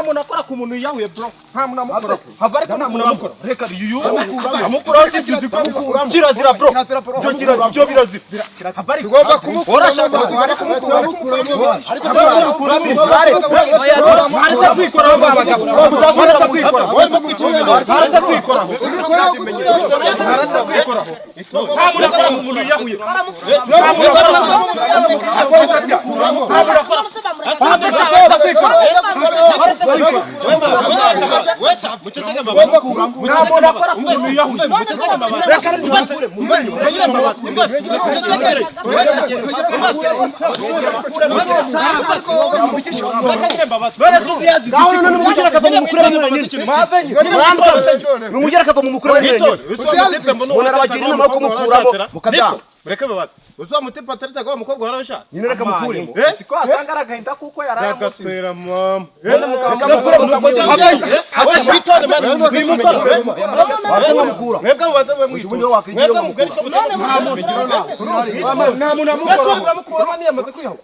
nta muntu akora ku muntu yahuye bro nta muntu amukora habari ko nta muntu amukora reka yuyu amukora sigize kumukura kirazira bro cyo kirazira cyo birazira habari tugomba kumukura orashaka kumukura ariko kumukura marita kwikora abagabo marita kwikora marita kwikora marita kwikora nta muntu akora ku muntu yahuye Mereka babat. Uzo amute patarita kwa mukobwa warasha. Nyine reka mukure. Siko asanga aragahinda kuko yarayamusize. Yakaswera mama. Reka mukure mukabona. Haba bitone mani. Wasanga mukura. Mwebwe bataba mwisho. Mwebwe mugari ko nta muntu amukura mani yamaze kwihaho.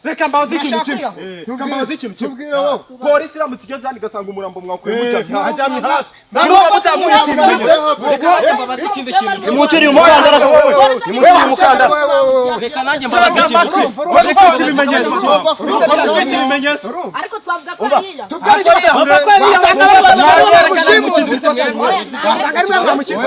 Reka mbazi ikintu kimwe. Polisi iramutse zandi gasanga umurambo mwakwiye mujya ajyamye hasi. Ntabwo mutamuye ikintu. Reka mbabazi ikindi kintu. Imuciri umukandara se. Imuciri umukandara. Reka nanjye mbabazi ikintu. Reka kibimenyetso. Ariko twavuga ko ariya. Tubwire ko ariya. Basanga ari mwe mukize. Basanga ari mwe mukize.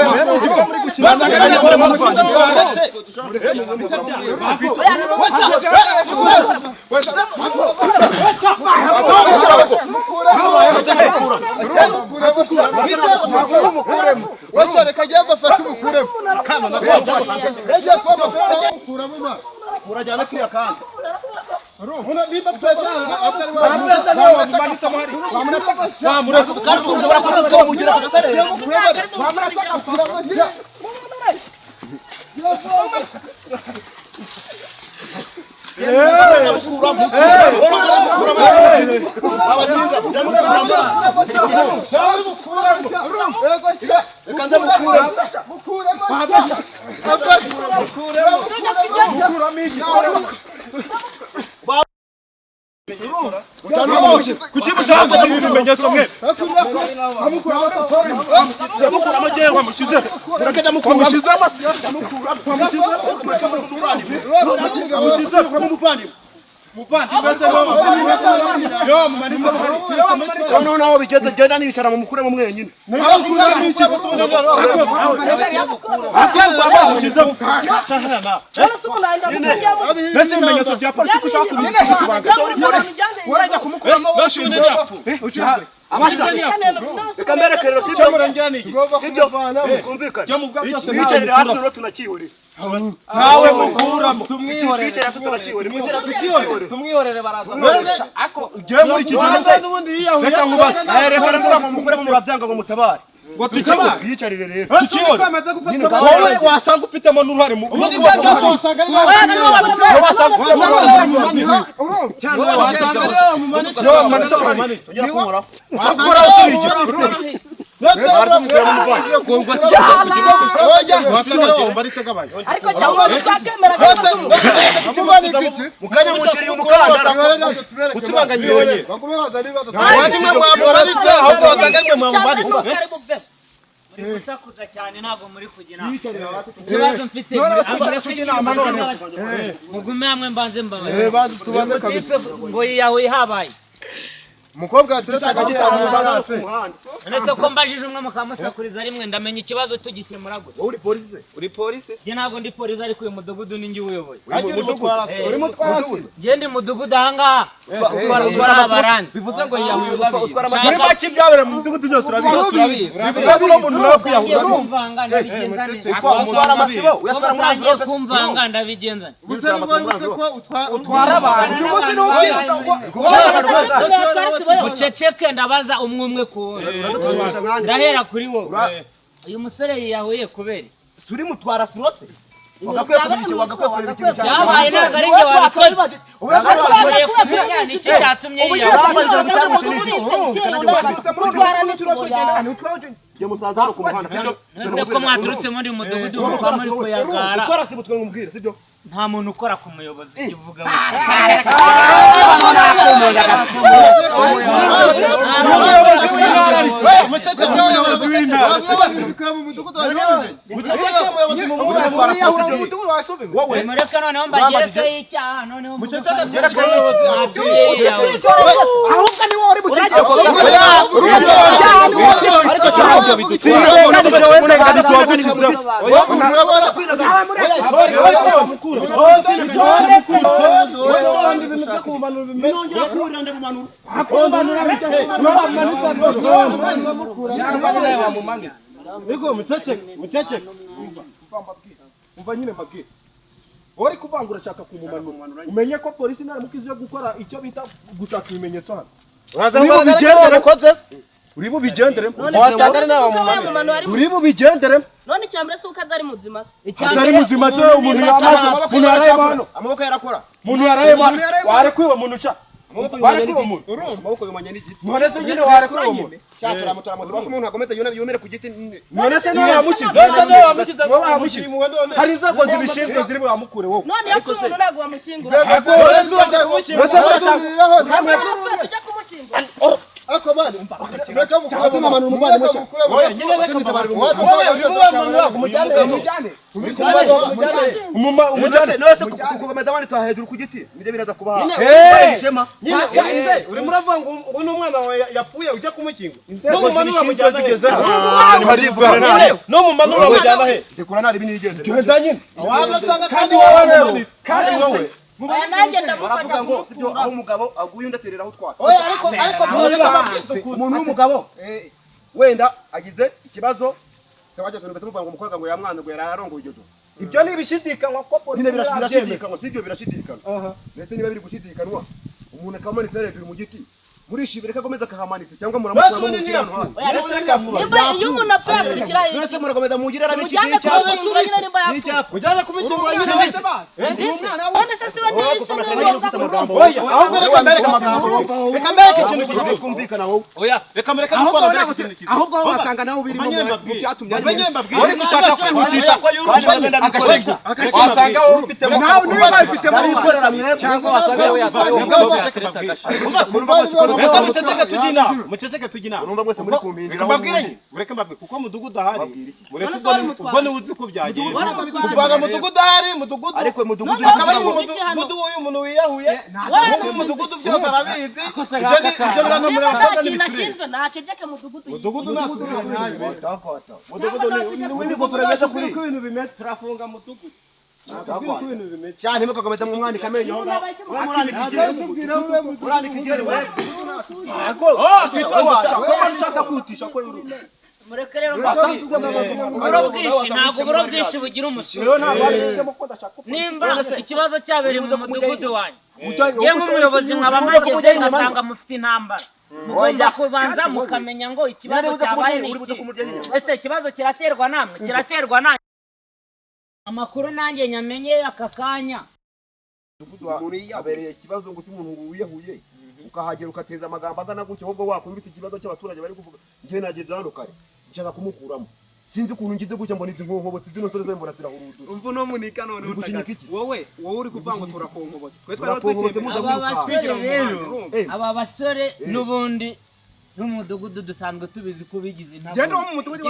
Kukibu changu ibimenyetso mwe. Mukura amajengo mushize. Rakenda mukura mushize amasi. Mushize kwa muvandi. Muvandi bese yo mumanitse muhari. None naho bigeze genda nicara mu mukure mu mwenyine. Bese ibimenyetso bya polisi kushaka kubisibanga. Warajya kumukuramo wose yapfu. Kamera kero sibyo murangira niki. Sibyo kumvikana. Yicarira hasi no tunakihurira. nawe mukuramo tumwihorere baraza ako ngiye muri iki gihe n'ubundi yiyahuye reka nkubaze reka reka ngo mukure mu murabyanga ngo mutabare ngo tukibone yicarire rero wowe wasanga ufitemo n'uruhare mu ariko cyangwa ushakemera mukanya muciriye umukandara utibanganye yonyine wanyimwe mwamubaritse ahubwo wasanga mwe mwamubaritse muri gusakuza cyane ntabwo muri kugina ikibazo mfite mugume hamwe mbanze mbabaye ngo yiyahuye habaye umukobwa turasanga gitanga nese ko mbajije umwe mukamusakuriza rimwe ndamenya ikibazo tugikemura gute uri polisi uri polisi je ntabwo ndi polisi ariko uyu mudugudu ni njye uyoboye uri mutwasi je ndi mudugudu ahangaha abaranzi bivuze ngo yiyahuye muri make ibyabera mu mudugudu byose urabizi bivuze ngo umuntu nawe kwiyahura kumvanga ndabigenza neza utwara amasibo uyatwara muri agiye kumvanga ndabigenza gusa ni ngombwa ko utwara abantu uyu munsi ni muceceke ndabaza umwe umwe ku ndahera kuri wowe uyu musore yiyahuye kubera suri mutwara sirose wagakwiye kubira ikintu cyane yabaye ntabwo ari njye wabikoze ubaye kumenya nicyo cyatumye yiyahuye nese ko mwaturutse muri mudugudu mukaba muri kuyagara ukora si butwe ngumubwire sibyo nta muntu ukora ku muyobozi ivuga mureka noneho mbagerekeho icyaha noneho ahubwo ni wowe uri uri kuvangura shaka kumumanura umenye ko polisi nari mukizi yo gukora icyo bita gushaka ibimenyetso hano uri bubigendere wasanga ari nawe wamumanura uri bubigendere none icyambere se uko azari muzima se atari muzima se umuntu yamaze umuntu yarayemo amaboko yarakora umuntu yarayemo ware kwiba umuntu sha ware kwiba umuntu amaboko yumanye n'igiti none se nyine ware kwiba umuntu cyakora mutora umuntu agomete yumere ku giti none se niwe wamushyize hari inzego zibishinzwe ziri bamukure wowe none yapfuye umuntu ntabwo bamushyingura tujya kumushyingura ako bani reka mukuru n'abantu umubane musha oya nyine reka mutabare umujyane nose kugomeza banditse hejuru ku giti nibyo biraza kuba shema nyine uri muravuga ngo ubu ni umwana wawe yapfuye ujya kumukinga no mu manura mujyana he no mu manura mujyana he dekora nari binigende genda nyine wagasanga kandi wowe nanjye ndamufata baravuga ngo sibyo aho umugabo aguye undaterera aho twatse oya ariko umuntu w'umugabo wenda agize ikibazo se wajya songa tumuvuga ngo umukobwa ngo yamwana ngo yararongoye iryo joro ibyo ni ibishidikanywa ko polisi nyine birashidikanwa sibyo birashidikanwa ndetse niba biri gushidikanwa umuntu akamanitse hejuru mu giti murishibire ko agomeza akahamanitse cyangwa muramukura mu kirano hasi iyo umuntu apfa yakurikira none se muragomeza mugirira n'ikindi cyapa ujyane kubishyingura nyine bose none se siwe nisi oya ahubwo reka mbereke amagambo reka mbereke ikintu kigiye kumvikana wowe oya reka mbereke ahubwo aho wasanga nawe birimo mu byatumye uri gushaka kwihutisha ko yuruka wasanga wowe ufite nawe niba bafite muri ikorera mwebwe cyangwa wasanga wowe yatwaye muceceke tujina urumva mwese muri kumpindira ureke mbabwire kuko mudugudu ahari ubwo ni uzi ko byagiye kuvanga mudugudu ahari mudugudu ariko mudugudu mudugudu uyu muntu wiyahuye mudugudu byose arabizi ibyo nashinzwe naceceke mudugudu mudugudu ibintu bimeze turafunga mudugudu cyane mukagomeza mu mwandika amenyo urandika igere nshaka kwihutisha ko yuruka mureke rero uburo bwinshi ntabwo uburo bwinshi bugira umusoro nimba ikibazo cyabereye mu mudugudu wanyu ye nk'umuyobozi nkaba mwageze ngasanga mufite intambara mugomba kubanza mukamenya ngo ikibazo cyabaye ni iki ese ikibazo kiraterwa namwe kiraterwa nanjye amakuru nanjye nyamenye aka kanya umuntu yabereye ikibazo ngo cy'umuntu wiyahuye ukahagera ukateza amagambo angana gutyo ahubwo wakumvise ikibazo cy'abaturage bari kuvuga ngiye nageze hano kare nshaka kumukuramo sinzi ukuntu ngize gutya mbona izi nkonkobotsi zino nsore mbona zirahurudutse umva no munika none wowe uri kuvuga ngo turakonkobotse twe aba basore n'ubundi n'umudugudu dusanzwe tubizi ko bigize intabo genda mu mudugudu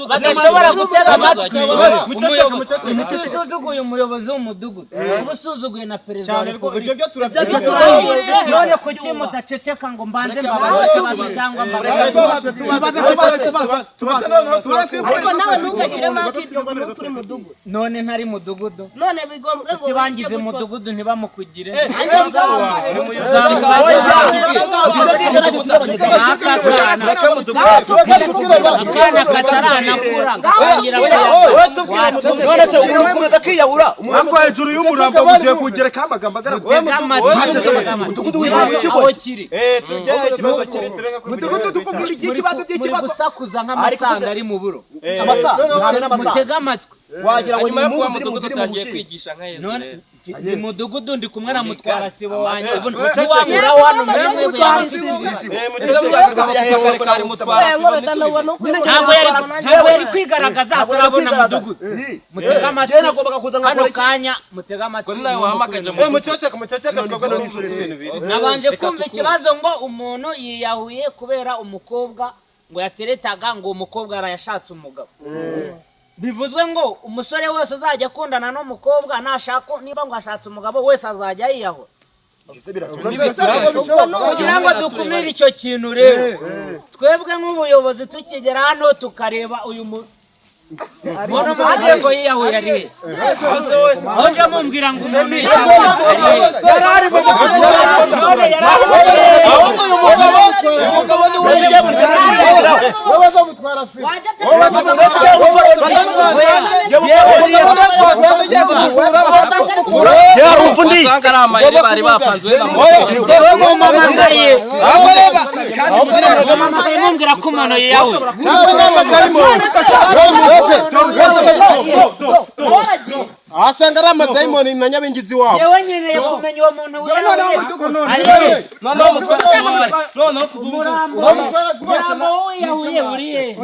bagashobora gutega amatwi umusuzuguye umuyobozi w'umudugudu umusuzuguye na perezida wa repubulika none kuki mudaceceka ngo mbanze mbabaze ikibazo cyangwa ariko nawe ntugakiremo akibyo ngo nuko uri mudugudu none ntari mudugudu none bigombwe ngo kibangize mudugudu ntibamukugire akana kataranakura none se urakomeza kwiyahura ako hejuru y'umurambo ugiye kugereka amagambo aho kiri mudugudu tukubwira iki kibazo muri gusakuza nk'amasanga ari mu buro mutega amatwi wagira ngo nyuma yo kuba mudugudu utangiye kwigisha nka Yesu ni mudugudu ndi kumwe na mutwara sibo wanjye ntiwamura wano mwemwe ntabwo yari kwigaragaza turabona mudugudu mutega amatwi kano kanya mutega amatwi nabanje kumva ikibazo ngo umuntu yiyahuye kubera umukobwa ngo yateretaga ngo umukobwa arayashatse umugabo bivuzwe ngo umusore wese uzajya akundana n'umukobwa nashaka niba ngo ashatse umugabo wese azajya yiyahura kugira ngo dukumire icyo kintu rero twebwe nk'ubuyobozi tukigera hano tukareba uyu Mono majengo yiyahuye ari hoje mumbwira ngo umuntu yarari mu umugabo ni wewe wewe zo mutwara si wasanga ari amayeri bari bapanzwe na wewe mamangariye mumbwira ko umuntu yiyahuye asanga ari amadayimoni na nyabingizi wabo yewe nyine yakumenya uwo muntu murambo wiyahuye uriye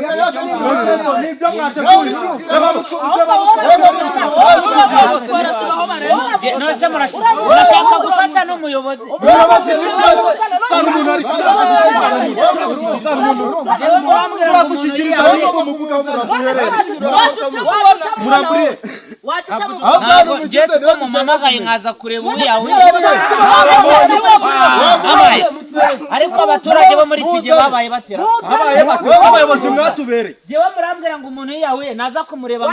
nose murashaka gufata n'umuyobozi Jesse ko mumamagaye nkaza kureba uwiyahuye ariko abaturage bo muri iki gihe babaye batera abayobozi mwatubereye jewe murambwira ngo umuntu yiyahuye naza kumureba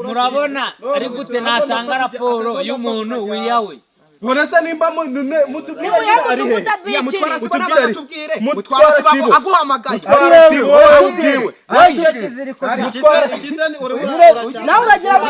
murabona ari gute natanga raporo y'umuntu wiyahuye Nonese nimba ari he mutwara sibo aguhamagaye nawe uragira ngo